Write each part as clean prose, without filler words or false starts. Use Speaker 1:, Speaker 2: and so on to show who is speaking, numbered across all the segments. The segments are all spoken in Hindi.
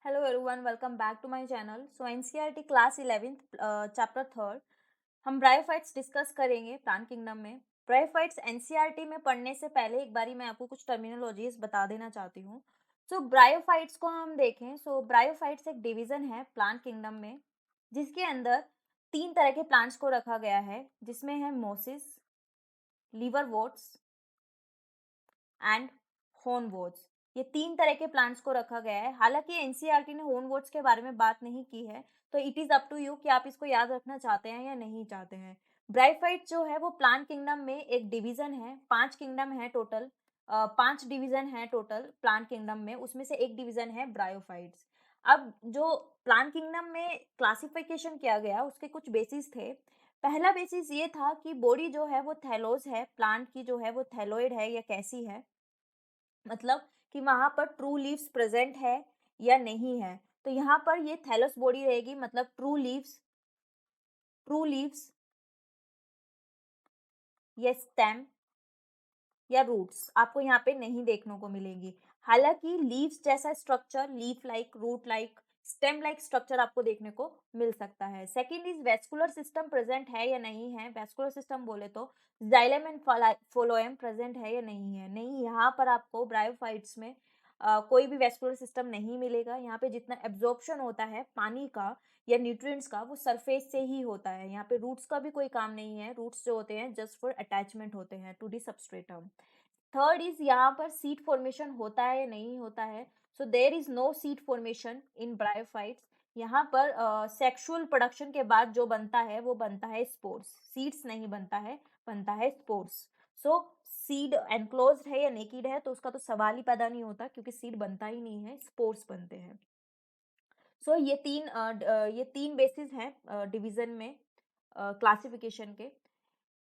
Speaker 1: Hello everyone, welcome back to my channel. So NCERT class 11th chapter 3 हम ब्रायोफाइट्स डिस्कस करेंगे प्लांट किंगडम में। ब्रायोफाइट्स एनसीईआरटी में पढ़ने से पहले एक बारी मैं आपको कुछ टर्मिनोलॉजीज बता देना चाहती हूँ। सो ब्रायोफाइट्स को हम देखें, सो ब्रायोफाइट्स एक डिवीजन है प्लांट किंगडम में, जिसके अंदर तीन तरह के प्लांट्स को रखा गया है, जिसमें है मोसिस, लीवरवोर्ट्स एंड होर्नवोर्ट्स। ये तीन तरह के प्लांट्स को रखा गया है। हालांकि एनसीईआरटी ने होर्नवोर्ट्स के बारे में बात नहीं की है, तो it is up to you कि आप इसको याद रखना चाहते हैं या नहीं चाहते हैं। ब्रायोफाइट जो है वो प्लांट किंगडम में एक डिवीजन है। पांच किंगडम है टोटल, पांच डिवीजन है टोटल प्लांट किंगडम में, उसमें से एक डिवीजन है ब्रायोफाइट्स। अब जो प्लांट किंगडम में क्लासिफिकेशन किया गया उसके कुछ बेसिस थे। पहला बेसिस ये था कि बॉडी जो है वो थैलोस है, प्लांट की जो है वो थैलोइड है या कैसी है, मतलब कि वहां पर ट्रू लीव्स प्रेजेंट है या नहीं है। तो यहाँ पर ये थैलस बॉडी रहेगी, मतलब ट्रू लीव्स या स्टेम या रूट्स आपको यहाँ पे नहीं देखने को मिलेंगी। हालांकि लीव्स जैसा structure, leaf like, root like, stem like structure आपको देखने को मिल सकता है। Second is vascular system present है या नहीं है। वेस्कुलर सिस्टम बोले तो जाइलम एंड फोलोएम प्रेजेंट है या नहीं है। नहीं, यहाँ पर आपको ब्रायोफाइट्स में कोई भी वेस्कुलर सिस्टम नहीं मिलेगा। यहाँ पे जितना एब्जॉर्प्शन होता है पानी का या न्यूट्रिएंट्स का वो सरफेस से ही होता है। यहाँ पे रूट्स का भी कोई काम नहीं है। रूट्स जो होते हैं जस्ट फॉर अटैचमेंट होते हैं to the substratum. Third is यहाँ पर सीड फॉर्मेशन होता है या नहीं होता है। So there is no seed formation in bryophytes. यहाँ पर सेक्सुअल प्रोडक्शन के बाद जो बनता है वो बनता है स्पोर्स, सीड्स नहीं बनता है, बनता है स्पोर्स। सो सीड एनक्लोज्ड है या नेकेड है तो उसका तो सवाल ही पैदा नहीं होता, क्योंकि सीड बनता ही नहीं है, स्पोर्स बनते हैं। सो ये तीन बेसिस हैं डिवीजन में क्लासिफिकेशन के।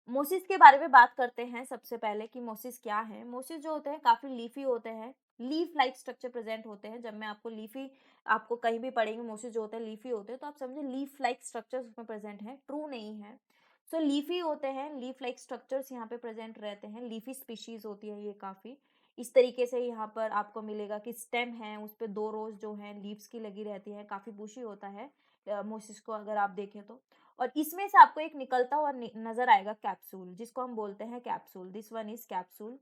Speaker 1: मोसिस के बारे में बात करते हैं सबसे पहले कि मोसिस क्या है। मोसिस जो होते हैं काफी लीफी होते हैं, लीफ लाइक स्ट्रक्चर प्रेजेंट होते हैं। जब मैं आपको लीफी, आपको कहीं भी पढ़ेंगे मोसिस जो होते हैं लीफी होते हैं, तो आप समझे लीफ लाइक स्ट्रक्चर्स उसमें प्रेजेंट हैं, ट्रू नहीं है। सो लीफी होते हैं, लीफ लाइक स्ट्रक्चर्स यहाँ पे प्रेजेंट रहते हैं। लीफी स्पीशीज होती है ये काफी। इस तरीके से यहाँ पर आपको मिलेगा कि स्टेम है, उस पर दो रोज जो है लीव्स की लगी रहती है, काफी बुशी होता है मोसिस को अगर आप देखें तो। और इसमें से आपको एक निकलता हुआ नजर आएगा कैप्सूल, जिसको हम बोलते हैं capsule. This one is capsule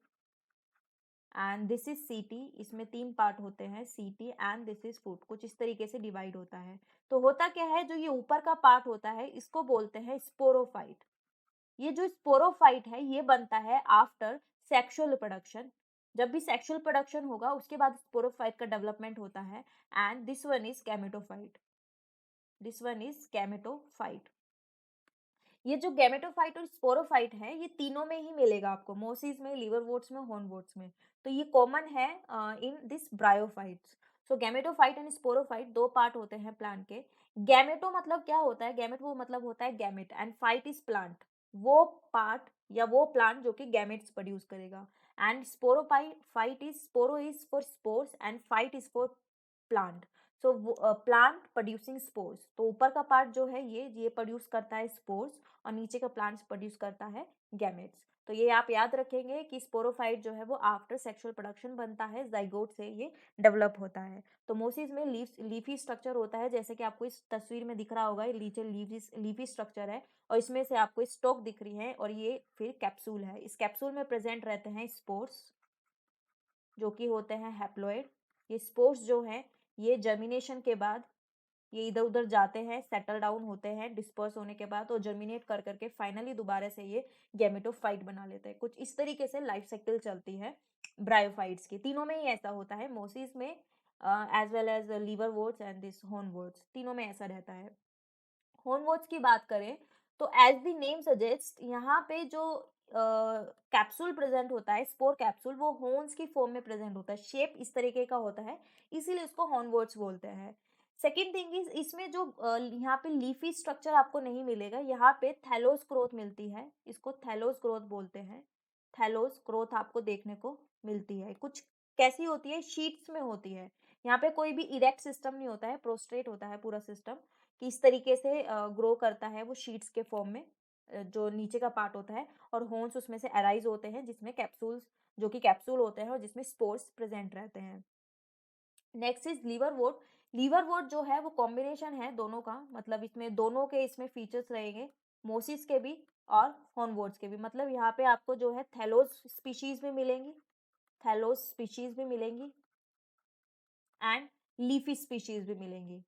Speaker 1: and this is सीटी। इसमें तीन पार्ट होते हैं, सीटी एंड दिस इज फूड। कुछ इस तरीके से डिवाइड होता है। तो होता क्या है, जो ये ऊपर का पार्ट होता है इसको बोलते हैं स्पोरोफाइट। ये जो स्पोरोफाइट है ये बनता है आफ्टर सेक्सुअल रिप्रोडक्शन। जब भी सेक्सुअल प्रोडक्शन होगा उसके बाद स्पोरोफाइट का डेवलपमेंट होता है। And this one is gametophyte, this one is gametophyte. ये जो गैमेटोफाइट और स्पोरोफाइट है ये तीनों में ही मिलेगा आपको, मोसिस में, लीवरवोर्ट्स में, हॉर्नवोर्ट्स में। तो ये कॉमन है in this bryophytes. So gametophyte and sporophyte दो पार्ट होते हैं प्लांट के। गैमेटो मतलब क्या होता है, गैमेट वो मतलब होता है gamete, and phyte is plant, वो पार्ट या वो प्लांट जो कि गैमेट्स प्रोड्यूस करेगा। And sporophyte is, स्पोरो is for spores and phyte is for plant. So plant producing spores, तो ऊपर का पार्ट जो है ये प्रोड्यूस करता है स्पोर्स, और नीचे का प्लांट्स प्रोड्यूस करता है गैमेट्स। तो ये आप याद रखेंगे कि स्पोरोफाइट जो है वो आफ्टर सेक्सुअल प्रोडक्शन बनता है, जाइगोट से ये डेवलप होता है। तो मोसिस में लीफी स्ट्रक्चर होता है, जैसे कि आपको इस तस्वीर में दिख रहा होगा, ये नीचे लीफी स्ट्रक्चर है, और इसमें से आपको स्टॉक दिख रही है, और ये फिर कैप्सूल है। इस कैप्सूल में प्रेजेंट रहते हैं स्पोर्स, जो कि होते हैं हैप्लॉइड। ये स्पोर्स जो है ये जर्मिनेशन के बाद ये इधर उधर जाते हैं, सेटल डाउन होते हैं डिस्पर्स होने के बाद, और जर्मिनेट कर करके फाइनली दोबारा से ये गैमेटोफाइट बना लेते हैं। कुछ इस तरीके से लाइफ साइकिल चलती है ब्रायोफाइट्स की। तीनों में ही ऐसा होता है, मोसिस में as well as liverworts and this hornworts, तीनों में ऐसा रहता है। हॉर्नवोर्ट्स की बात करें तो एज द नेम सजेस्ट, यहाँ पे जो कैप्सूल प्रेजेंट होता है, स्पोर कैप्सूल, वो हॉर्न्स की फॉर्म में प्रेजेंट होता है, शेप इस तरीके का होता है, इसीलिए इसको हॉर्नवोर्ट्स बोलते हैं। सेकेंड थिंग इज, इसमें जो यहाँ पे लीफी स्ट्रक्चर आपको नहीं मिलेगा, यहाँ पे थैलोस ग्रोथ मिलती है, इसको थैलोस ग्रोथ बोलते हैं। थैलोस ग्रोथ आपको देखने को मिलती है। कुछ कैसी होती है, शीट्स में होती है। यहाँ पे कोई भी इरेक्ट सिस्टम नहीं होता है, प्रोस्ट्रेट होता है पूरा सिस्टम, कि इस तरीके से ग्रो करता है वो शीट्स के फॉर्म में, जो नीचे का पार्ट होता है, और होन्स उसमें से अराइज होते हैं, जिसमें कैप्सूल्स, जो कि कैप्सूल होते हैं और जिसमें स्पोर्स प्रेजेंट रहते हैं। Next is लीवरवोर्ट। लीवरवुड जो है वो कॉम्बिनेशन है दोनों का, मतलब इसमें दोनों के इसमें फीचर्स रहेंगे, मोसिस के भी और हॉर्नवुड्स के भी। मतलब यहाँ पे आपको जो है थैलोस स्पीशीज भी मिलेंगी, थैलोस स्पीशीज भी मिलेंगी एंड लीफी स्पीशीज भी मिलेंगी,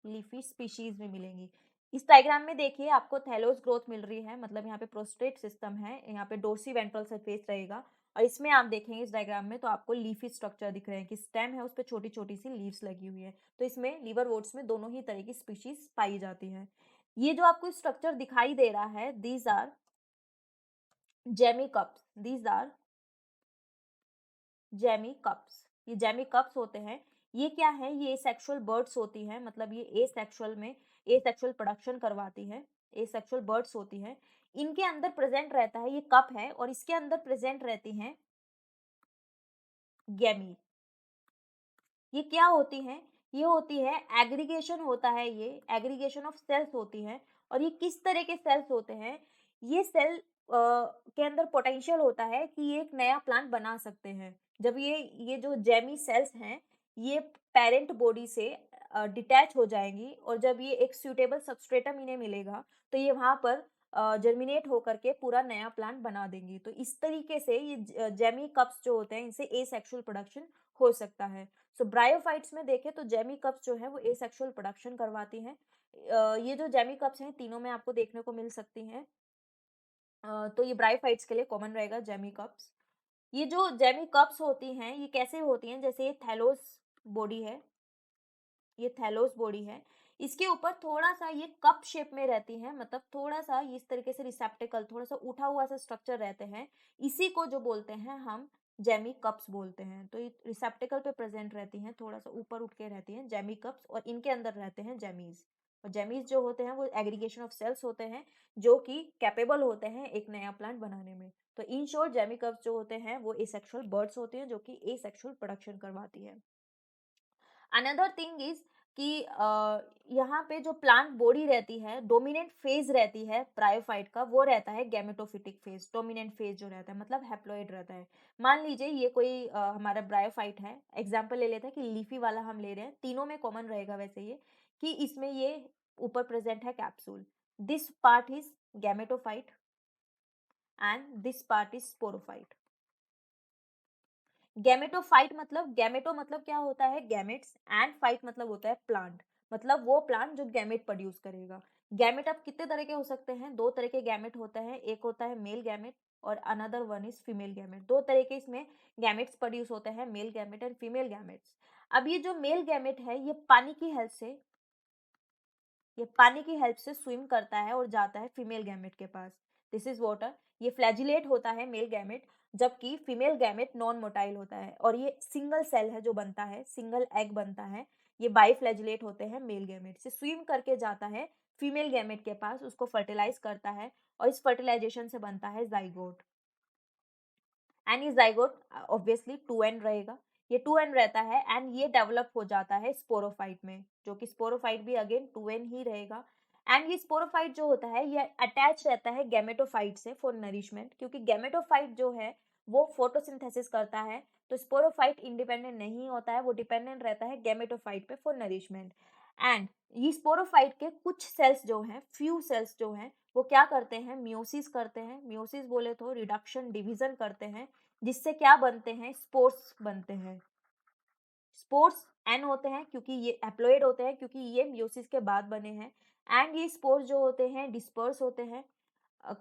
Speaker 1: लीफी स्पीशीज में मिलेंगी। इस डायग्राम में देखिए आपको थैलोस ग्रोथ मिल रही है, मतलब यहाँ पे प्रोस्टेट सिस्टम है, यहाँ पे डोर्सी वेंट्रल सरफेस रहेगा, और इसमें आप देखेंगे इस डायग्राम में तो आपको लीफी स्ट्रक्चर दिख रहे हैं कि स्टेम है उस पर छोटी छोटी सी लीव्स लगी हुई है। तो इसमें लीवरवुड्स में दोनों ही तरह की स्पीशीज पाई जाती है। ये जो आपको स्ट्रक्चर दिखाई दे रहा है, these are gemma cups, these are gemma cups, ये जेमी कप्स होते हैं। ये क्या है, ये सेक्सुअल बर्ड्स होती हैं, मतलब ये ए सेक्सुअल में ए सेक्सुअल प्रोडक्शन करवाती है, ए सेक्सुअल बर्ड्स होती हैं। इनके अंदर प्रेजेंट रहता है, ये कप है और इसके अंदर प्रेजेंट रहती हैं गैमी। ये क्या होती हैं, ये होती है एग्रीगेशन होता है, ये एग्रीगेशन ऑफ सेल्स होती है। और ये किस तरह के सेल्स होते हैं, ये सेल के अंदर पोटेंशियल होता है कि ये एक नया प्लांट बना सकते हैं। जब ये जो जेमी सेल्स हैं ये पेरेंट बॉडी से डिटैच हो जाएंगी और जब ये एक सूटेबल सबस्ट्रेटम इन्हें मिलेगा तो ये वहां पर जर्मिनेट होकर के पूरा नया प्लांट बना देंगी। तो इस तरीके से ये जेमी कप्स जो होते हैं इनसे एसेक्सुअल प्रोडक्शन हो सकता है। सो ब्रायोफाइट्स में देखें तो जेमी कप्स जो है वो एसेक्सुअल प्रोडक्शन करवाती हैं। ये जो जेमी कप्स हैं तीनों में आपको देखने को मिल सकती हैं। तो ये ब्रायोफाइट्स के लिए कॉमन रहेगा जेमी कप्स। ये जो जेमी कप्स होती हैं ये कैसे होती हैं, जैसे ये थैलोस बॉडी है, ये थैलोस बॉडी है, इसके ऊपर थोड़ा सा ये कप शेप में रहती है, मतलब थोड़ा सा इस तरीके से रिसेप्टिकल थोड़ा सा उठा हुआ सा स्ट्रक्चर रहते हैं। इसी को जो बोलते हैं हम जेमी कप्स बोलते हैं। तो ये रिसेप्टिकल पे प्रेजेंट रहती हैं, थोड़ा सा ऊपर उठ के रहती हैं जेमी कप्स, और इनके अंदर रहते हैं जेमीज। और जेमीज जो होते हैं वो एग्रीगेशन ऑफ सेल्स होते हैं जो कि कैपेबल होते हैं एक नया प्लांट बनाने में। तो इन शॉर्ट जेमी कप्स जो होते हैं वो एसेक्सुअल बर्ड्स होती हैं जो कि एसेक्सुअल प्रोडक्शन करवाती है। अनदर थिंग इज कि यहाँ पे जो प्लांट बॉडी रहती है, डोमिनेंट फेज रहती है ब्रायोफाइट का, वो रहता है गैमेटोफिटिक फेज। डोमिनेंट फेज जो रहता है मतलब हैप्लॉइड रहता है। मान लीजिए ये कोई हमारा ब्रायोफाइट है, एग्जांपल ले लेते हैं कि लीफी वाला हम ले रहे हैं, तीनों में कॉमन रहेगा वैसे ये कि इसमें ये ऊपर प्रेजेंट है capsule, this part is gametophyte and this part is sporophyte. Gametophyte मतलब, गैमेटो मतलब क्या होता है गैमेट्स, एंड फाइट मतलब होता है प्लांट, मतलब वो प्लांट जो गैमेट प्रोड्यूस करेगा। गैमेट अब कितने तरह के हो सकते हैं, दो तरह के गैमेट होते हैं, एक होता है मेल गैमेट और another one is female gamete. दो तरह के इसमें गैमेट्स प्रोड्यूस होते हैं, male gamete and female gametes. अब ये जो मेल गैमेट है ये पानी की हेल्प से, ये पानी की हेल्प से स्विम करता है और जाता है फीमेल गैमेट के पास, दिस इज वाटर। ये फ्लैजिलेट होता है मेल गैमेट, जबकि फीमेल गैमेट नॉन मोटाइल होता है और ये सिंगल सेल है जो बनता है, सिंगल एग बनता है। ये बाई फ्लैजिलेट होते हैं मेल गैमेट से, स्विम करके जाता है फीमेल गैमेट के पास, उसको फर्टिलाइज करता है और इस फर्टिलाइजेशन से बनता है जाइगोट। एंड ये जाइगोट ऑब्वियसली 2n रहेगा, ये 2n रहता है एंड ये डेवलप हो जाता है स्पोरोफाइट में, जो कि स्पोरोफाइट भी अगेन 2n ही रहेगा। एंड ये स्पोरोफाइट जो होता है ये अटैच रहता है गैमेटोफाइट से फॉर नरिशमेंट, क्योंकि गैमेटोफाइट जो है वो फोटोसिंथेसिस करता है, तो स्पोरोफाइट इंडिपेंडेंट नहीं होता है, वो डिपेंडेंट रहता है गैमेटोफाइट पे फॉर नरिशमेंट। एंड ये स्पोरोफाइट के कुछ सेल्स जो हैं, फ्यू सेल्स जो हैं वो क्या करते हैं, मियोसिस करते हैं, मियोसिस बोले तो रिडक्शन डिवीजन करते हैं, जिससे क्या बनते हैं, स्पोर्स बनते हैं। स्पोर्स एन होते हैं क्योंकि ये एप्लॉइड होते हैं, क्योंकि ये मियोसिस के बाद बने हैं। एंड ये स्पोर्स जो होते हैं डिस्पर्स होते हैं।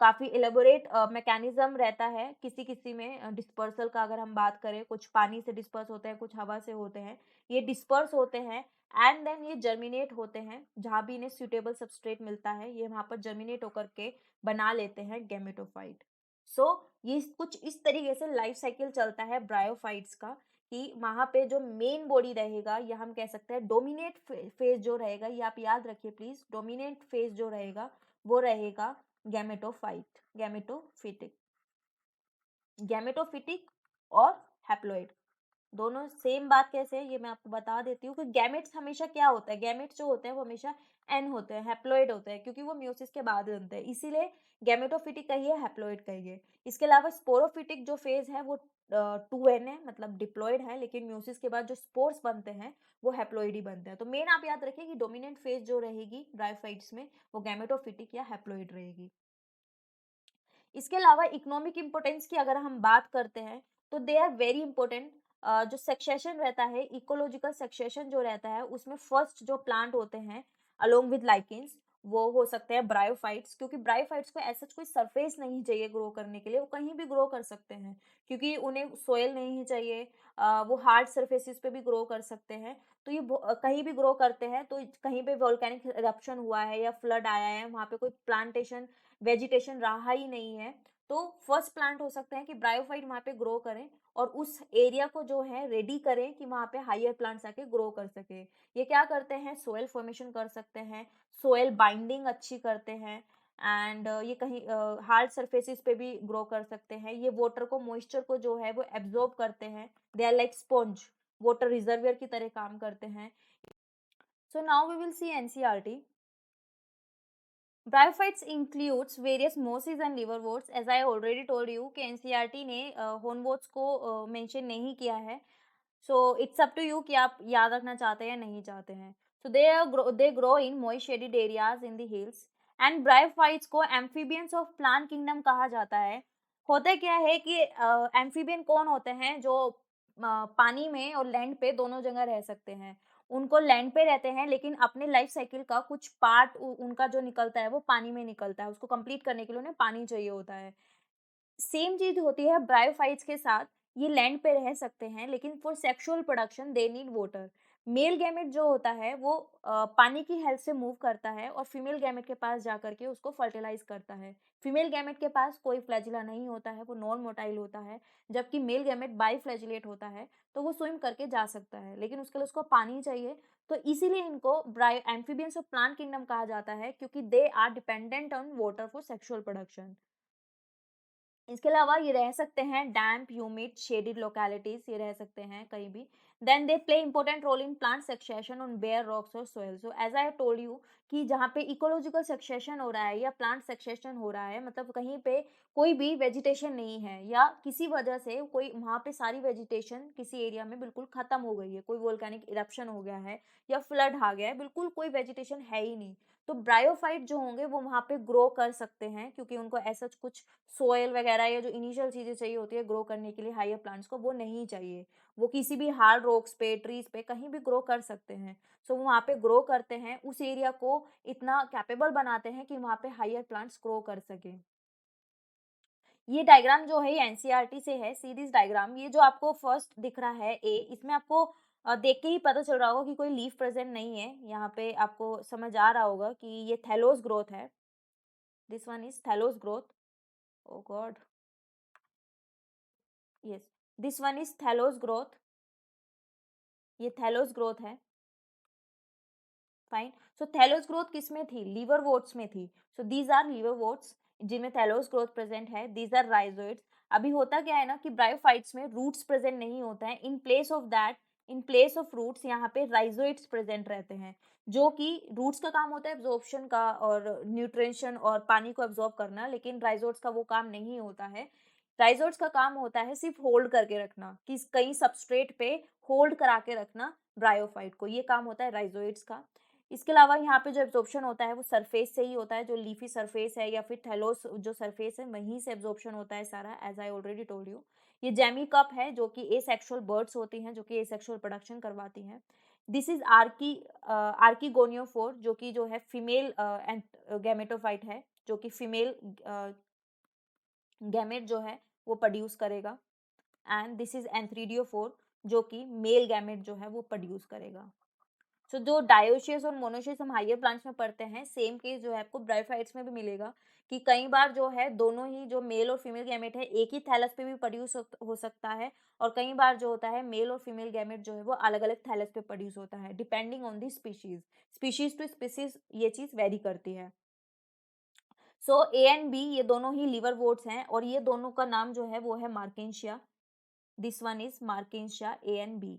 Speaker 1: काफ़ी इलेबोरेट मैकेनिज्म रहता है किसी किसी में डिस्पर्सल का, अगर हम बात करें कुछ पानी से डिस्पर्स होते हैं, कुछ हवा से होते हैं, ये डिस्पर्स होते हैं एंड देन ये जर्मिनेट होते हैं, जहाँ भी इन्हें सूटेबल सबस्ट्रेट मिलता है ये वहाँ पर जर्मिनेट होकर के बना लेते हैं गैमेटोफाइट। सो ये कुछ इस तरीके से लाइफ साइकिल चलता है ब्रायोफाइट्स का, कि वहाँ पे जो मेन बॉडी रहेगा या हम कह सकते हैं डोमिनेट फेज जो रहेगा, ये आप याद रखिए प्लीज, डोमिनेट फेज जो रहेगा वो रहेगा गैमेटोफाइट, गैमेटोफिटिक, गैमेटोफिटिक और हैप्लॉइड, दोनों सेम बात कैसे है ये मैं आपको बता देती हूँ कि गैमेट्स हमेशा क्या होता है, गैमेट्स जो होते हैं वो हमेशा एन होते हैं, हैप्लॉइड होते हैं, क्योंकि वो म्यूसिस के बाद बनते हैं, इसीलिए गैमेटोफिटिक कहिए, हैप्लॉइड कहिए। इसके अलावा स्पोरोफिटिक जो फेज है वो 2n है, मतलब डिप्लॉइड है, लेकिन म्यूसिस के बाद जो स्पोर्स बनते हैं वो हैप्लॉइड ही बनते हैं। तो मेन आप याद रखिए कि डोमिनेंट फेज जो रहेगी ब्रायोफाइट्स में वो गैमेटोफिटिक या हैप्लॉइड रहेगी। इसके अलावा इकोनॉमिक इम्पोर्टेंस की अगर हम बात करते हैं तो दे आर वेरी इंपॉर्टेंट। जो सक्सेशन रहता है, इकोलॉजिकल सक्सेशन जो रहता है, उसमें फर्स्ट जो प्लांट होते हैं अलोंग विद लाइकेंस वो हो सकते हैं ब्रायोफाइट्स, क्योंकि ब्रायोफाइट्स को ऐसा कोई सरफेस नहीं चाहिए ग्रो करने के लिए, वो कहीं भी ग्रो कर सकते हैं, क्योंकि उन्हें सोयल नहीं चाहिए। वो हार्ड सरफेसेस पे भी ग्रो कर सकते हैं। तो ये कहीं भी ग्रो करते हैं, तो कहीं पे वोल्केनिक इरप्शन हुआ है या फ्लड आया है, वहाँ पे कोई प्लांटेशन वेजिटेशन रहा ही नहीं है, तो फर्स्ट प्लांट हो सकते हैं कि ब्रायोफाइट वहाँ पे ग्रो करें और उस एरिया को जो है रेडी करें कि वहाँ पे हायर प्लांट्स आके ग्रो कर सके। ये क्या करते हैं, सोयल फॉर्मेशन कर सकते हैं, सोयल बाइंडिंग अच्छी करते हैं, एंड ये कहीं हार्ड सरफेसेस पे भी ग्रो कर सकते हैं। ये वाटर को, मॉइस्चर को जो है वो एब्जॉर्ब करते हैं, they are like sponge, water reservoir की तरह काम करते हैं। So now we will see NCERT. Bryophytes includes various mosses and liverworts. As I already told you कि एनसीईआरटी ने hornworts को मेंशन नहीं किया है, so it's up to you कि आप याद रखना चाहते हैं या नहीं चाहते हैं। So they grow in moist shaded areas in the hills and bryophytes को amphibians of plant kingdom कहा जाता है। होता क्या है कि एम्फीबियन कौन होते हैं, जो पानी में और लैंड पे दोनों जगह रह सकते हैं। उनको लैंड पे रहते हैं, लेकिन अपने लाइफ साइकिल का कुछ पार्ट उनका जो निकलता है वो पानी में निकलता है, उसको कंप्लीट करने के लिए उन्हें पानी चाहिए होता है। सेम चीज होती है ब्रायोफाइट्स के साथ। ये लैंड पे रह सकते हैं, लेकिन for sexual production they need water. Male gamete जो होता है वो पानी की हेल्प से मूव करता है और फीमेल गैमेट के पास जाकर के उसको फर्टिलाइज करता है। फीमेल गैमेट के पास कोई फ्लैजिला नहीं होता है, वो नॉन मोटाइल होता है, जबकि मेल गैमेट बाई फ्लैजिलेट होता है, तो वो स्विम करके जा सकता है, लेकिन उसके लिए उसको पानी चाहिए। तो इसीलिए इनको एम्फीबियंस ऑफ प्लांट किंगडम कहा जाता है, क्योंकि they are dependent on water for sexual production. इसके अलावा ये रह सकते हैं डैम्प, ह्यूमिड, शेडेड लोकेलिटीज, ये रह सकते हैं कहीं भी। Then they play important role in plant succession on bare rocks और soil. So as I told you कि जहाँ पे इकोलॉजिकल सक्सेशन हो रहा है या प्लांट सक्सेशन हो रहा है, मतलब कहीं पे कोई भी वेजिटेशन नहीं है या किसी वजह से कोई वहाँ पे सारी वेजिटेशन किसी एरिया में बिल्कुल खत्म हो गई है, कोई वोल्केनिक इरप्शन हो गया है या फ्लड आ गया है, बिल्कुल कोई वेजिटेशन है ही नहीं, तो ब्रायोफाइट जो होंगे वो वहाँ पे ग्रो कर सकते हैं, क्योंकि उनको ऐसा कुछ सोयल वगैरह या जो इनिशियल चीज़ें चाहिए होती है ग्रो करने के लिए हायर प्लांट्स को, वो नहीं चाहिए। वो किसी भी हार्ड रॉक्स पे, ट्रीज पे कहीं भी ग्रो कर सकते हैं। सो वो वहाँ पे ग्रो करते हैं, उस एरिया को इतना कैपेबल बनाते हैं कि वहाँ पे हायर प्लांट्स ग्रो कर सके। ये डायग्राम जो है ये एनसीईआरटी से है, सीरीज डायग्राम। ये जो आपको फर्स्ट दिख रहा है ए, इसमें आपको देख के ही पता चल रहा होगा कि कोई लीफ प्रेजेंट नहीं है। यहाँ पे आपको समझ आ रहा होगा कि ये थैलोस ग्रोथ है। This one is thallus growth. Oh God, yes, this one is thallus growth. ये थैलोस ग्रोथ है। फाइन। सो थैलोस ग्रोथ किस में थी, लीवर वोट्स में थी। So these are liverworts जिनमें थैलोस ग्रोथ प्रेजेंट है। These are rhizoids. अभी होता क्या है ना कि ब्रायोफाइट्स में रूट्स प्रेजेंट नहीं होता है, in place of that, in place of roots यहाँ पे राइजोइड्स प्रेजेंट रहते हैं, जो कि रूट्स का काम होता है एब्जॉर्प्शन का और न्यूट्रिशन और पानी को एब्जॉर्ब करना, लेकिन राइजोइड्स का वो काम नहीं होता है। राइजोइड्स का काम होता है सिर्फ होल्ड करके रखना, कि कहीं सबस्ट्रेट पे होल्ड करा के रखना ब्रायोफाइट को, ये काम होता है राइजोइड्स का। इसके अलावा यहाँ पे जो एब्जॉर्प्शन होता है वो सरफेस से ही होता है, जो लीफी सरफेस है या फिर थैलोस जो सरफेस है वहीं से एब्जॉर्प्शन होता है सारा, as I already told you. ये जेमी कप है जो कि एसेक्सुअल बर्ड्स होती हैं, जो कि एसेक्सुअल प्रोडक्शन करवाती हैं। दिस इज आर्कीगोनियोफोर, जो कि जो है फीमेल गैमेटोफाइट है, जो कि फीमेल गैमेट जो है वो प्रोड्यूस करेगा। एंड दिस इज एंथ्रीडियोफोर, जो कि मेल गैमेट जो है वो प्रोड्यूस करेगा। सो जो डायोशियस और मोनोशियस हम हायर प्लांट्स में पढ़ते हैं, सेम केस जो है आपको ब्रायोफाइट्स में भी मिलेगा, कि कई बार जो है दोनों ही जो मेल और फीमेल गैमेट है एक ही थैलस पे भी प्रोड्यूस हो सकता है, और कई बार जो होता है मेल और फीमेल गैमेट जो है वो अलग अलग थैलस पे प्रोड्यूस होता है, depending on the species. Species to species ये चीज वेरी करती है। सो ए एंड बी ये दोनों ही लीवर वोट्स हैं, और ये दोनों का नाम जो है वो है Marchantia. This one is Marchantia A and B.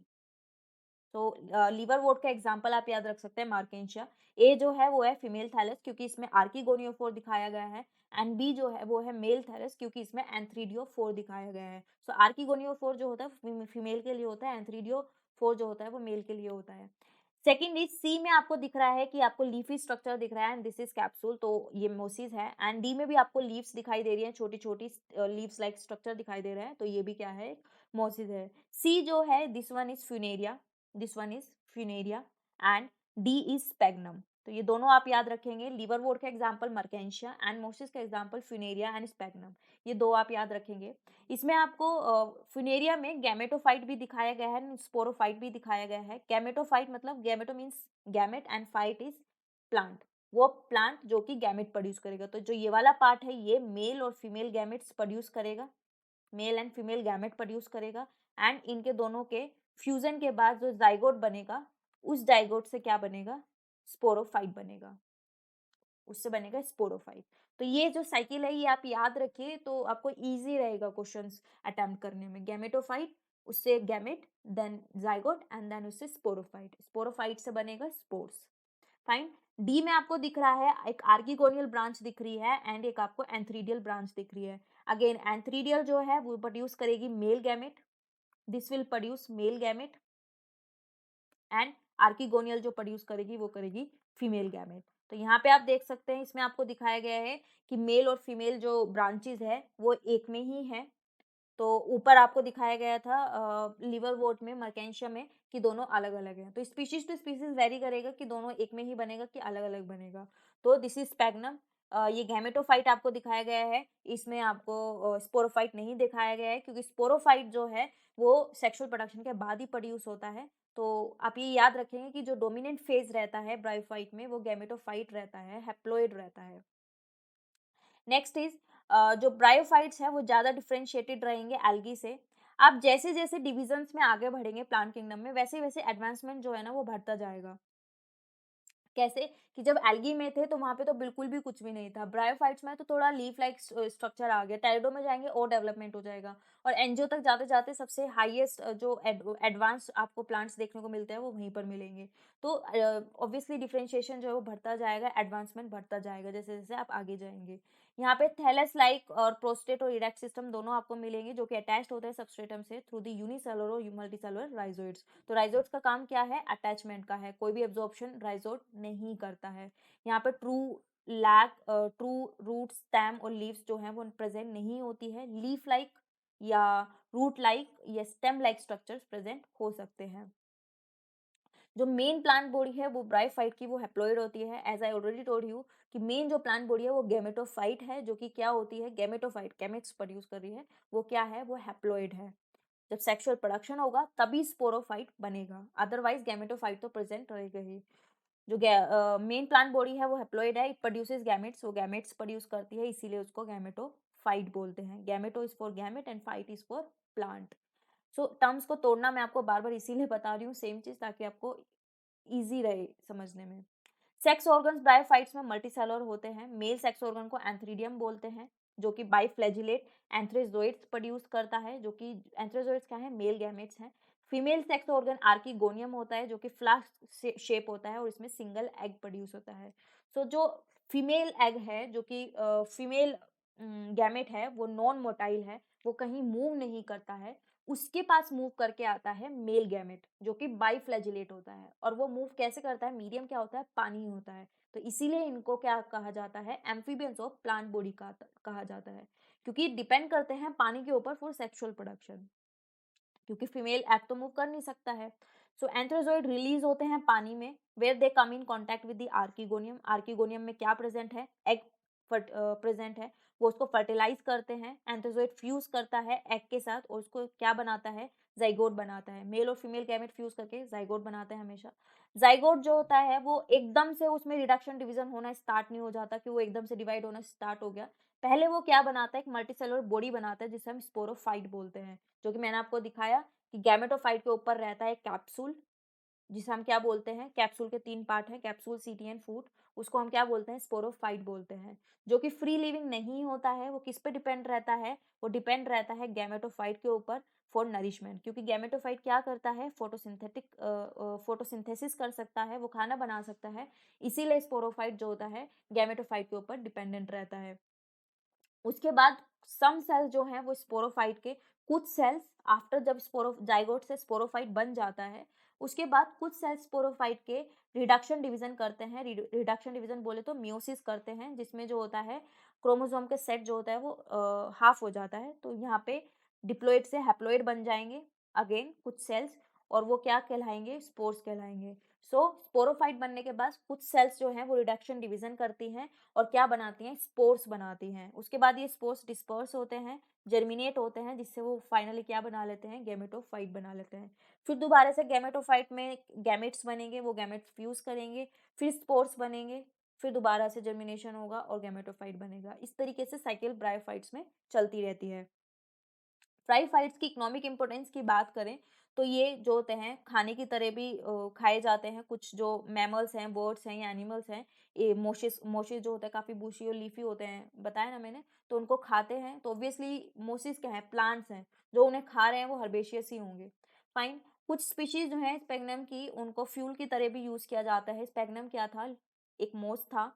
Speaker 1: तो लीवर वोट का एग्जांपल आप याद रख सकते हैं मार्केंशिया। ए जो है वो है फीमेल थैलस क्योंकि इसमें आर्किगोनियोफोर दिखाया गया है, एंड बी जो है वो है मेल थैलस क्योंकि इसमें एंथ्रीडियोफोर दिखाया गया है। सो आर्किगोनियोफोर जो होता है फीमेल के लिए होता है, एंथ्रीडियोफोर जो होता है वो मेल के लिए होता है। सेकेंड इज सी में आपको दिख रहा है कि आपको लीफी स्ट्रक्चर दिख रहा है एंड दिस इज कैप्सूल, तो ये मोसिस है। एंड डी में भी आपको लीव्स दिखाई दे रही है, छोटी छोटी लीव्स लाइक स्ट्रक्चर दिखाई दे रहा है, तो ये भी क्या है, मोसिस है। सी जो है this one is Funaria, this one is Funaria and the is Sphagnum. तो ये दोनों आप याद रखेंगे, लीवर वोट का एग्जाम्पल मर्केंशिया एंड मोसिस का एग्जाम्पल फ्यूनेरिया एंड स्पेग्नम, ये दो आप याद रखेंगे। इसमें आपको फ्यूनेरिया में गैमेटोफाइट भी दिखाया गया है, स्पोरोफाइट भी दिखाया गया है। गैमेटोफाइट मतलब gameto means gamete and phyte is plant, वो प्लांट जो कि गैमेट प्रोड्यूस करेगा। तो जो ये वाला पार्ट है ये मेल और फीमेल गैमेट्स प्रोड्यूस करेगा, male and female gamete produce करेगा, एंड इनके दोनों के फ्यूजन के बाद जो जाइगोट बनेगा, उस जाइगोट से क्या बनेगा, स्पोरोफाइट बनेगा, उससे बनेगा स्पोरोफाइट। तो ये जो साइकिल है ये आप याद रखिए तो आपको इजी रहेगा क्वेश्चंस अटेम्प्ट करने में। गैमेटोफाइट, उससे gamete, then zygote and then उससे स्पोरोफाइट, स्पोरोफाइट से बनेगा स्पोर्स। फाइन। डी में आपको दिख रहा है एक आर्किगोनियल ब्रांच दिख रही है एंड एक आपको एंथ्रीडियल ब्रांच दिख रही है। अगेन एंथ्रीडियल जो है वो प्रोड्यूस करेगी male gamete, this will produce male gamete, and archegonial जो प्रोड्यूस करेगी वो करेगी फीमेल गैमेट। तो यहाँ पे आप देख सकते हैं इसमें आपको दिखाया गया है कि मेल और फीमेल जो ब्रांचेस है वो एक में ही है। तो ऊपर आपको दिखाया गया था लिवर वोट में मर्केंशिया में कि दोनों अलग अलग हैं। तो स्पीशीज टू स्पीशीज वेरी करेगा कि दोनों एक में ही बनेगा कि अलग अलग बनेगा। तो दिस इज स्पेग्नम। ये गैमेटोफाइट आपको दिखाया गया है, इसमें आपको स्पोरोफाइट नहीं दिखाया गया है क्योंकि स्पोरोफाइट जो है वो सेक्सुअल प्रोडक्शन के बाद ही प्रोड्यूस होता है। तो आप ये याद रखेंगे कि जो डोमिनेंट फेज रहता है ब्रायोफाइट में वो गैमेटोफाइट रहता है, हैप्लोइड रहता है। नेक्स्ट इज जो ब्रायोफाइट्स है वो ज़्यादा डिफ्रेंशिएटेड रहेंगे एल्गी से। आप जैसे जैसे डिविजन्स में आगे बढ़ेंगे प्लांट किंगडम में वैसे वैसे एडवांसमेंट जो है ना वो बढ़ता जाएगा। कैसे कि जब एल्गी में थे तो वहाँ पे तो बिल्कुल भी कुछ भी नहीं था, ब्रायोफाइट्स में तो थोड़ा लीफ लाइक स्ट्रक्चर आ गया, टेरिडो में जाएंगे और डेवलपमेंट हो जाएगा, और एनजीओ तक जाते जाते सबसे हाईएस्ट जो एडवांस आपको प्लांट्स देखने को मिलते हैं वो वहीं पर मिलेंगे। तो ऑब्वियसली डिफ्रेंशिएशन जो है वो बढ़ता जाएगा, एडवांसमेंट बढ़ता जाएगा जैसे जैसे आप आगे जाएंगे। यहाँ पे थैलस लाइक और प्रोस्टेट और इरेक्ट सिस्टम दोनों आपको मिलेंगे जो कि अटैच्ड होते हैं सबस्ट्रेटम से थ्रू द यूनिसेलुलर और मल्टीसेलुलर राइजोइड्स। तो राइजोइड्स का काम क्या है, अटैचमेंट का है, कोई भी एब्जॉर्प्शन राइजोइड नहीं करता है। यहाँ पर ट्रू रूट स्टेम और लीव्स जो है वो प्रेजेंट नहीं होती है, लीफ लाइक या रूट लाइक या स्टेम लाइक स्ट्रक्चर्स प्रेजेंट हो सकते हैं। जो मेन प्लांट बॉडी है वो ब्रायोफाइट की वो हैप्लोइड होती है। As I already told you कि मेन जो प्लांट बॉडी है वो गैमेटोफाइट है, जो कि क्या होती है, गैमेटोफाइट गैमेट्स प्रोड्यूस कर रही है, वो क्या है, वो हैप्लोइड है। जब सेक्सुअल प्रोडक्शन होगा तभी स्पोरोफाइट बनेगा, अदरवाइज गैमेटोफाइट तो प्रेजेंट रहेगा ही। जो मेन प्लांट बॉडी है वो हैप्लोइड है, इट प्रोड्यूसेस गैमेट्स, वो गैमेट्स प्रोड्यूस करती है, इसीलिए उसको गैमेटोफाइट बोलते हैं। Gameto is for gamete and phyte is for plant. So terms को तोड़ना मैं आपको बार बार इसीलिए बता रही हूँ सेम चीज, ताकि आपको इजी रहे समझने में। सेक्स ऑर्गन्स ब्रायोफाइट्स में मल्टीसेलुलर होते हैं। मेल सेक्स ऑर्गन को एंथ्रीडियम बोलते हैं जो कि बाइफ्लैजिलेट एंथ्रेजोइड्स प्रोड्यूस करता है, जो कि एंथ्रेजोइड्स क्या है, मेल गैमेट्स हैं। फीमेल सेक्स ऑर्गन आर्किगोनियम होता है जो कि फ्लास्क शेप होता है और इसमें सिंगल एग प्रोड्यूस होता है। सो जो फीमेल एग है जो कि फीमेल गैमेट है वो नॉन मोटाइल है, वो कहीं मूव नहीं करता है, उसके पास मूव करके आता है मेल गैमेट जो कि बाइफ्लैजिलेट होता है, और वो मूव कैसे करता है, मीडियम क्या होता है, पानी होता है। तो इसीलिए इनको क्या कहा जाता है, एम्फीबियंस ऑफ प्लांट बॉडी का कहा जाता है, क्योंकि डिपेंड करते हैं पानी के ऊपर फॉर सेक्सुअल प्रोडक्शन, क्योंकि फीमेल एग तो मूव कर नहीं सकता है। सो एंथ्रोजोइड रिलीज होते हैं पानी में, where they come in contact with the archegonium. Archegonium में क्या प्रेजेंट है, एग प्रेजेंट है, वो उसको फर्टिलाइज करते हैं, एंथ्रोजोइड फ्यूज करता है एग के साथ और उसको क्या बनाता है, जाइगोट बनाता है। मेल और फीमेल गैमेट फ्यूज करके जाइगोट बनाते हैं हमेशा। जाइगोट जो होता है वो एकदम से उसमें रिडक्शन डिवीजन होना स्टार्ट नहीं हो जाता कि वो एकदम से डिवाइड होना स्टार्ट हो गया, पहले वो क्या बनाता है, एक मल्टीसेलुलर बॉडी बनाता है जिसे हम स्पोरोफाइट बोलते हैं, जो कि मैंने आपको दिखाया कि गैमेटोफाइट के ऊपर रहता है कैप्सूल, जिसे हम क्या बोलते हैं, कैप्सूल के 3 पार्ट हैं, कैप्सूल, सीटी एंड फूड, उसको हम क्या बोलते हैं, स्पोरोफाइट बोलते हैं, जो कि फ्री लिविंग नहीं होता है। वो किस पे डिपेंड रहता है, वो डिपेंड रहता है गैमेटोफाइट के ऊपर फॉर नरिशमेंट, क्योंकि गैमेटोफाइट क्या करता है, फोटोसिंथेसिस कर सकता है, वो खाना बना सकता है, इसीलिए स्पोरोफाइट जो होता है गैमेटोफाइट के ऊपर डिपेंडेंट रहता है। उसके बाद सम सेल्स जो हैं वो स्पोरोफाइट के, कुछ सेल्स आफ्टर जब स्पोरो जाइगोट से स्पोरोफाइट बन जाता है, उसके बाद कुछ सेल्स स्पोरोफाइट के रिडक्शन डिवीजन करते हैं। रिडक्शन डिवीजन बोले तो मियोसिस करते हैं, जिसमें जो होता है क्रोमोसोम के सेट जो होता है वो हाफ हो जाता है, तो यहाँ पे डिप्लॉइड से हैप्लॉइड बन जाएंगे अगेन कुछ सेल्स, और वो क्या कहलाएंगे, स्पोर्स कहलाएंगे। सो स्पोरोफाइट बनने के बाद कुछ सेल्स जो हैं वो रिडक्शन डिवीजन करती हैं और क्या बनाती हैं, स्पोर्स बनाती हैं। उसके बाद ये स्पोर्स डिस्पर्स होते हैं, जर्मिनेट होते हैं, जिससे वो फाइनली क्या बना लेते हैं, गैमेटोफाइट बना लेते हैं। फिर दोबारा से गैमेटोफाइट में गैमेट्स बनेंगे, वो गैमेट्स फ्यूज करेंगे, फिर स्पोर्स बनेंगे, फिर दोबारा से जर्मिनेशन होगा और गैमेटोफाइट बनेगा। इस तरीके से साइकिल ब्रायोफाइट्स में चलती रहती है। फ्राईफाइट्स की इकोनॉमिक इंपोर्टेंस की बात करें तो ये जो होते हैं खाने की तरह भी खाए जाते हैं। कुछ जो मैमल्स हैं, बर्ड्स हैं या एनिमल्स हैं, ये मोशिस मोशिस जो होता है काफ़ी बूशी और लीफी होते हैं, बताया ना मैंने, तो उनको खाते हैं। तो ऑब्वियसली मोसिस क्या है, प्लांट्स हैं, जो उन्हें खा रहे हैं वो हर्बेशियस ही होंगे। फाइन। कुछ स्पीशीज जो है स्पेगनम की, उनको फ्यूल की तरह भी यूज़ किया जाता है। स्पेगनम क्या था, एक मोस था,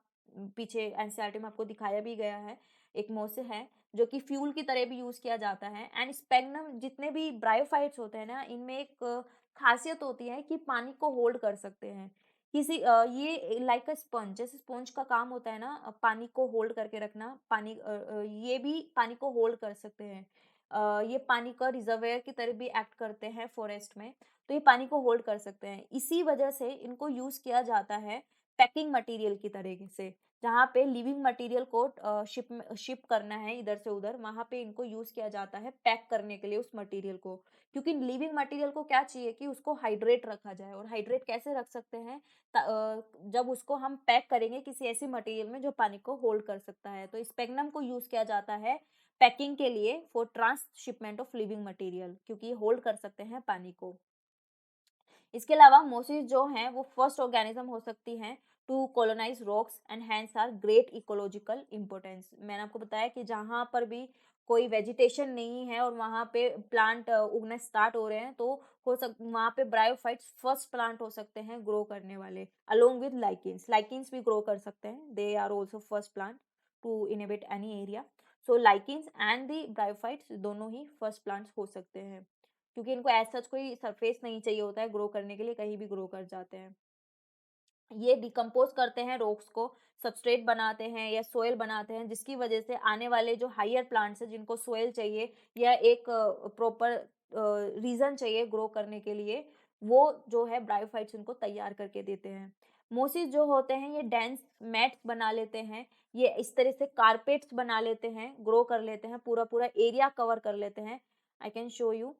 Speaker 1: पीछे एनसीईआरटी में आपको दिखाया भी गया है, एक मोस है जो कि फ्यूल की तरह भी यूज किया जाता है। एंड स्पेगनम जितने भी ब्रायोफाइट्स होते हैं ना, इनमें एक खासियत होती है कि पानी को होल्ड कर सकते हैं। ये लाइक अ स्पंज, जैसे स्पंज का काम होता है ना पानी को होल्ड करके रखना, ये भी पानी को होल्ड कर सकते हैं। ये पानी का रिजर्वेयर की तरह भी एक्ट करते हैं फॉरेस्ट में, तो ये पानी को होल्ड कर सकते हैं। इसी वजह से इनको यूज किया जाता है पैकिंग मटेरियल की तरीके से। जहाँ पे लिविंग मटेरियल को शिप करना है इधर से उधर, वहाँ पे इनको यूज किया जाता है पैक करने के लिए उस मटेरियल को। क्योंकि लिविंग मटेरियल को क्या चाहिए कि उसको हाइड्रेट रखा जाए, और हाइड्रेट कैसे रख सकते हैं, जब उसको हम पैक करेंगे किसी ऐसी मटेरियल में जो पानी को होल्ड कर सकता है। तो स्पेगनम को यूज किया जाता है पैकिंग के लिए for transshipment of living material, क्योंकि ये होल्ड कर सकते हैं पानी को। इसके अलावा मोसिस जो हैं वो फर्स्ट ऑर्गेनिज्म हो सकती हैं to colonise rocks and hence are great ecological importance. मैंने आपको बताया कि जहाँ पर भी कोई वेजिटेशन नहीं है और वहाँ पे प्लांट उगने स्टार्ट हो रहे हैं, तो हो सक वहाँ पे ब्रायोफाइट्स फर्स्ट प्लांट हो सकते हैं ग्रो करने वाले, अलोंग विद लाइकेंस। लाइकेंस भी ग्रो कर सकते हैं, they are also first plant to inhabit any area. So lichens and the bryophytes दोनों ही फर्स्ट प्लांट्स हो सकते हैं, क्योंकि इनको एज सच कोई सरफेस नहीं चाहिए होता है ग्रो करने के लिए, कहीं भी ग्रो कर जाते हैं। ये डिकम्पोज करते हैं रॉक्स को, सब्सट्रेट बनाते हैं या सोयल बनाते हैं, जिसकी वजह से आने वाले जो हायर प्लांट्स हैं जिनको सोयल चाहिए या एक प्रॉपर रीजन चाहिए ग्रो करने के लिए, वो जो है ब्रायोफाइट्स उनको तैयार करके देते हैं। मोसिस जो होते हैं ये डेंस मैट्स बना लेते हैं, ये इस तरह से कारपेट्स बना लेते हैं, ग्रो कर लेते हैं, पूरा पूरा एरिया कवर कर लेते हैं। I can show you,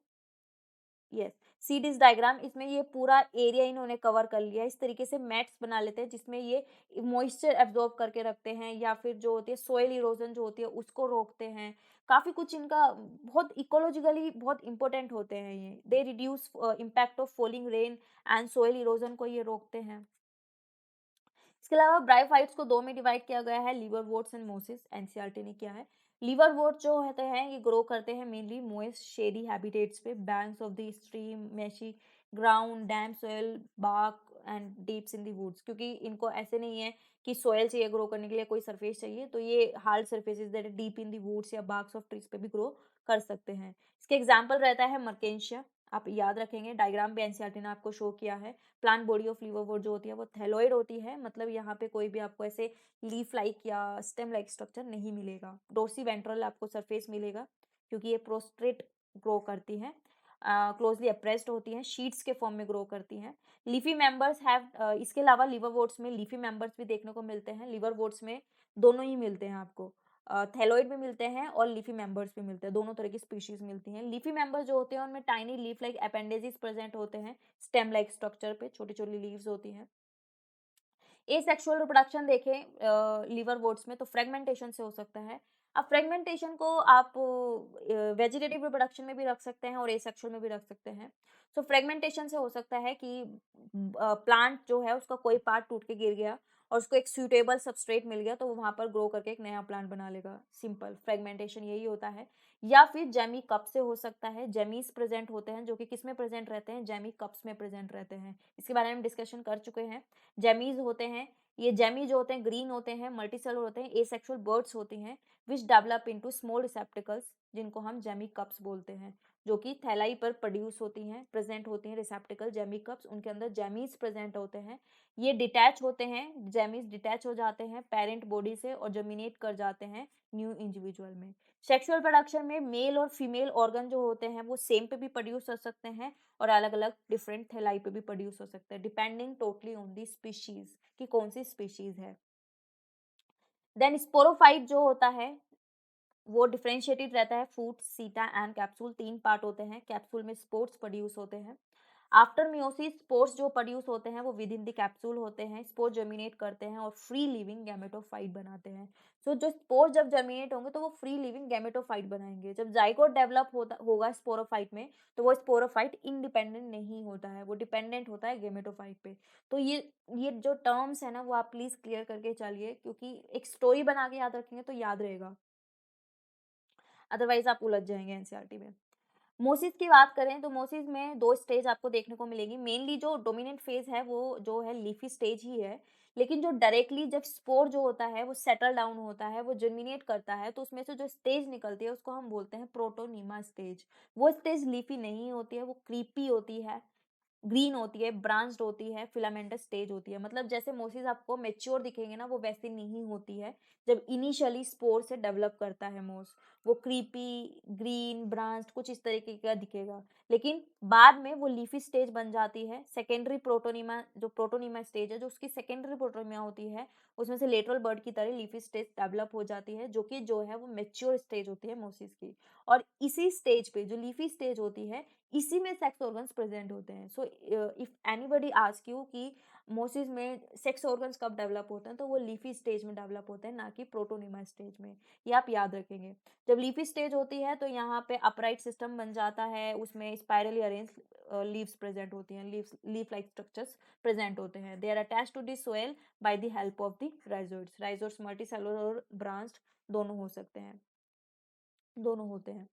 Speaker 1: yes, see this diagram, इसमें ये पूरा एरिया इन्होंने कवर कर लिया। इस तरीके से मैट्स बना लेते हैं जिसमें ये मॉइस्चर एब्जॉर्ब करके रखते हैं, या फिर जो होती है सोइल इरोजन जो होती है उसको रोकते हैं। काफी कुछ इनका बहुत इकोलॉजिकली बहुत इंपॉर्टेंट होते हैं ये। They reduce impact of falling rain and soil erosion को ये रोकते हैं। इसके अलावा ब्रायोफाइट्स को दो में डिवाइड किया गया है, लीवरवोर्ट्स एंड मोसिस, एनसीईआरटी ने किया है। लीवरवोर्ट जो होते हैं ये ग्रो करते हैं मेनली मोइस्ट शेडी हैबिटेट्स पे, banks of the stream, marshy ground, damp soil, bark and deeps in the woods. क्योंकि इनको ऐसे नहीं है कि सोयल चाहिए ग्रो करने के लिए, कोई सरफेस चाहिए, तो ये hard surfaces that deep in the woods या बार्क्स ऑफ ट्रीज पे भी ग्रो कर सकते हैं। इसके एग्जाम्पल रहता है मर्केंशिया, आप याद रखेंगे, डायग्राम भी एनसीईआरटी ने आपको शो किया है। प्लांट बॉडी ऑफ लीवरवोर्ट जो होती है वो थैलोइड होती है, मतलब यहाँ पे कोई भी आपको ऐसे लीफ लाइक या स्टेम लाइक स्ट्रक्चर नहीं मिलेगा। डोर्सी वेंट्रल आपको सरफेस मिलेगा, क्योंकि ये प्रोस्ट्रेट ग्रो करती हैं, क्लोजली अप्रेस्ड होती हैं, शीट्स के फॉर्म में ग्रो करती हैं। लीफी मेंबर्स हैव, इसके अलावा लीवरवोर्ट्स में लीफी मेंबर्स भी देखने को मिलते हैं। लीवरवोर्ट्स में दोनों ही मिलते हैं आपको, थैलोइड भी मिलते हैं और लीफी मेंबर्स भी मिलते हैं, दोनों तरह की स्पीशीज मिलती हैं। लीफी मेंबर्स जो होते हैं उनमें tiny leaf like appendages present होते हैं, स्टेम लाइक स्ट्रक्चर पे छोटी छोटी लीव्स होती हैं। एसेक्सुअल रिप्रोडक्शन देखें लीवरवोर्ट्स में तो फ्रेगमेंटेशन से हो सकता है। अब फ्रेगमेंटेशन को आप वेजिटेटिव रिप्रोडक्शन में भी रख सकते हैं और एसेक्सुअल में भी रख सकते हैं। सो फ्रेगमेंटेशन से हो सकता है कि प्लांट जो है उसका कोई पार्ट टूट के गिर गया और उसको एक सूटेबल सबस्ट्रेट मिल गया तो वो वहाँ पर ग्रो करके एक नया प्लांट बना लेगा। सिंपल फ्रेगमेंटेशन यही होता है। या फिर जेमी कप से हो सकता है। जेमीज प्रेजेंट होते हैं जो कि किस में प्रेजेंट रहते हैं, जेमी कप्स में प्रेजेंट रहते हैं। इसके बारे में डिस्कशन कर चुके हैं। जेमीज होते हैं, ये जेमी जो होते हैं ग्रीन होते हैं, मल्टीसेलर होते हैं, एसेक्सुअल बर्ड्स होती हैं which develop into small receptacles, जिनको हम जेमी कप्स बोलते हैं, जो कि थैलाई पर प्रोड्यूस होती हैं, प्रेजेंट होती हैं रिसेप्टिकल जेमी कप्स, उनके अंदर जेमीज प्रेजेंट होते हैं। ये डिटैच होते हैं, जेमीज डिटैच हो जाते हैं पेरेंट बॉडी से और जर्मिनेट कर जाते हैं न्यू इंडिविजुअल में। सेक्सुअल प्रोडक्शन में मेल और फीमेल ऑर्गन जो होते हैं वो सेम पे भी प्रोड्यूस हो सकते हैं और अलग अलग डिफरेंट थैलाई पे भी प्रोड्यूस हो सकते हैं, depending totally on the species कि कौन सी स्पीशीज है। देन स्पोरोफाइट जो होता है वो डिफरेंशिएटेड रहता है फूट, सीटा एंड कैप्सूल, 3 पार्ट होते हैं। कैप्सूल में स्पोर्स प्रोड्यूस होते हैं। आफ्टर मियोसिस स्पोर्स जो प्रोड्यूस होते हैं वो विद इन द कैप्सूल होते हैं। स्पोर जर्मिनेट करते हैं और फ्री लिविंग गैमेटोफाइट बनाते हैं। सो जो स्पोर जब जर्मिनेट होंगे तो वो फ्री लिविंग गैमेटोफाइट बनाएंगे। जब जाइगोट डेवलप होगा स्पोरोफाइट में तो वो स्पोरोफाइट इंडिपेंडेंट नहीं होता है, वो डिपेंडेंट होता है गैमेटोफाइट पे। तो ये जो टर्म्स है ना वो आप प्लीज क्लियर करके चलिए, क्योंकि एक स्टोरी बना के याद रखेंगे तो याद रहेगा, अदरवाइज आप उलझ जाएंगे एनसीईआरटी में। मोसिस की बात करें तो मोसिस में 2 स्टेज आपको देखने को मिलेगी। मेनली जो डोमिनेंट फेज है वो जो है लीफी स्टेज ही है, लेकिन जो डायरेक्टली जब स्पोर जो होता है वो सेटल डाउन होता है, वो जर्मिनेट करता है, तो उसमें से जो स्टेज निकलती है उसको हम बोलते हैं प्रोटोनीमा स्टेज। वो स्टेज लीफी नहीं होती है, वो क्रीपी होती है, ग्रीन होती है, ब्रांच्ड होती है, फिलामेंटस स्टेज होती है। मतलब जैसे मोसिस आपको मेच्योर दिखेंगे ना वो वैसी नहीं होती है। जब इनिशियली स्पोर से डेवलप करता है मोस, वो क्रीपी, ग्रीन, ब्रांच्ड कुछ इस तरीके का दिखेगा, लेकिन बाद में वो लीफी स्टेज बन जाती है। सेकेंडरी प्रोटोनीमा, जो प्रोटोनीमा स्टेज है, जो उसकी सेकेंडरी प्रोटोनीमा होती है, उसमें से लेटरल बर्ड की तरह लीफी स्टेज डेवलप हो जाती है, जो है वो मेच्योर स्टेज होती है मोसिस की। और इसी स्टेज पे जो लीफी स्टेज होती है इसी में सेक्स ऑर्गन्स प्रेजेंट होते हैं। So if anybody ask you कि मोसिस में सेक्स ऑर्गन्स कब डेवलप होते हैं, तो वो लीफी स्टेज में डेवलप होते हैं, ना कि प्रोटोनिमा स्टेज में। ये आप याद रखेंगे। जब लीफी स्टेज होती है तो यहाँ पे अपराइट सिस्टम बन जाता है, उसमें स्पाइरली अरेंज लीव्स प्रेजेंट होती हैं, लीफ लाइक स्ट्रक्चर्स प्रेजेंट होते हैं। They are attach to the soil by the help of the rhizoids. Rhizoids multicellular और ब्रांच्ड दोनों हो सकते हैं, दोनों होते हैं।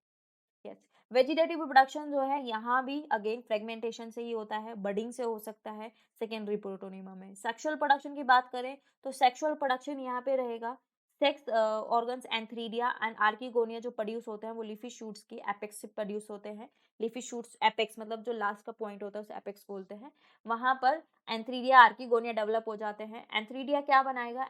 Speaker 1: यस, वेजिटेटिव प्रोडक्शन जो है यहाँ भी अगेन फ्रेगमेंटेशन से ही होता है, बडिंग से हो सकता है सेकेंडरी प्रोटोनिमा में। सेक्सुअल प्रोडक्शन की बात करें तो सेक्सुअल प्रोडक्शन यहाँ पे रहेगा sex organs antheridia and archegonia जो प्रोड्यूस होते हैं वो लीफी शूट्स की एपेक्स से प्रोड्यूस होते हैं। लीफी शूट्स एपेक्स मतलब जो लास्ट का पॉइंट होता है उसे एपेक्स बोलते हैं। वहां पर एंथ्रीडिया आर्किगोनिया डेवलप हो जाते हैं। एंथ्रीडिया क्या बनाएगा,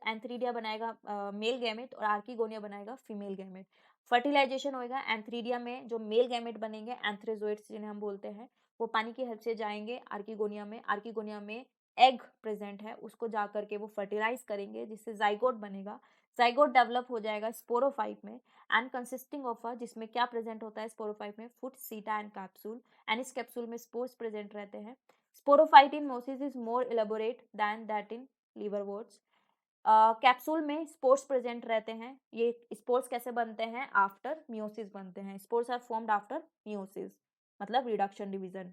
Speaker 1: एंथ्रीडिया बनाएगा मेल गैमेट और आर्किगोनिया बनाएगा फीमेल गैमेट। फर्टिलाइजेशन होएगा एंथ्रीडिया में, जो मेल गैमेट बनेंगे एंथ्रेजोइड्स जिन्हें हम बोलते हैं, वो पानी की हेल्प से जाएंगे आर्किगोनिया में। आर्किगोनिया में एग प्रेजेंट है, उसको जा करके वो फर्टिलाइज करेंगे जिससे जाइगोट बनेगा। जाइगोट डेवलप हो जाएगा स्पोरोफाइट में एंड कंसिस्टिंग ऑफ जिसमें क्या प्रेजेंट होता है स्पोरोफाइट में, foot, seta and capsule. And इस कैप्सूल में स्पोर्स प्रेजेंट रहते हैं। Sporophyte in mosses is more elaborate than that in liverworts. Capsule में स्पोर्स प्रेजेंट रहते हैं। ये स्पोर्स कैसे बनते हैं, आफ्टर मियोसिस बनते हैं। Spores are formed after meiosis, मतलब रिडक्शन डिवीजन।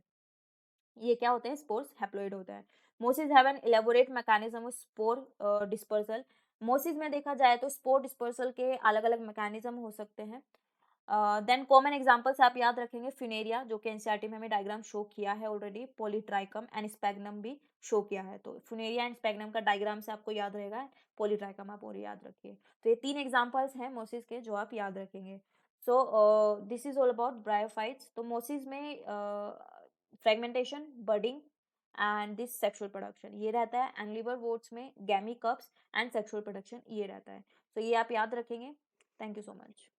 Speaker 1: ये क्या होते हैं, स्पोर्स हैप्लॉइड होता है। Mosses have an elaborate mechanism of spore dispersal. Mosses में देखा जाए तो स्पोर डिस्पर्सल के अलग अलग मैकेनिज्म हो सकते हैं। देन कॉमन एग्जांपल्स आप याद रखेंगे, फिनेरिया जो कि एनसीईआरटी में हमें डायग्राम शो किया है ऑलरेडी, पॉलीट्राइकम एंड स्पैग्नम भी शो किया है, तो फिनेरिया एंड स्पैग्नम का डायग्राम से आपको याद रहेगा, पॉलीट्राइकम आप और याद रखिए। तो ये 3 एग्जांपल्स हैं मोसिस के जो आप याद रखेंगे। So this is all about bryophytes. तो मोसिस में fragmentation, budding and this sexual production ये रहता है, एंड लिवरवोर्ट्स में गैमी कप्स एंड सेक्सुअल प्रोडक्शन ये रहता है। तो ये आप याद रखेंगे। Thank you so much.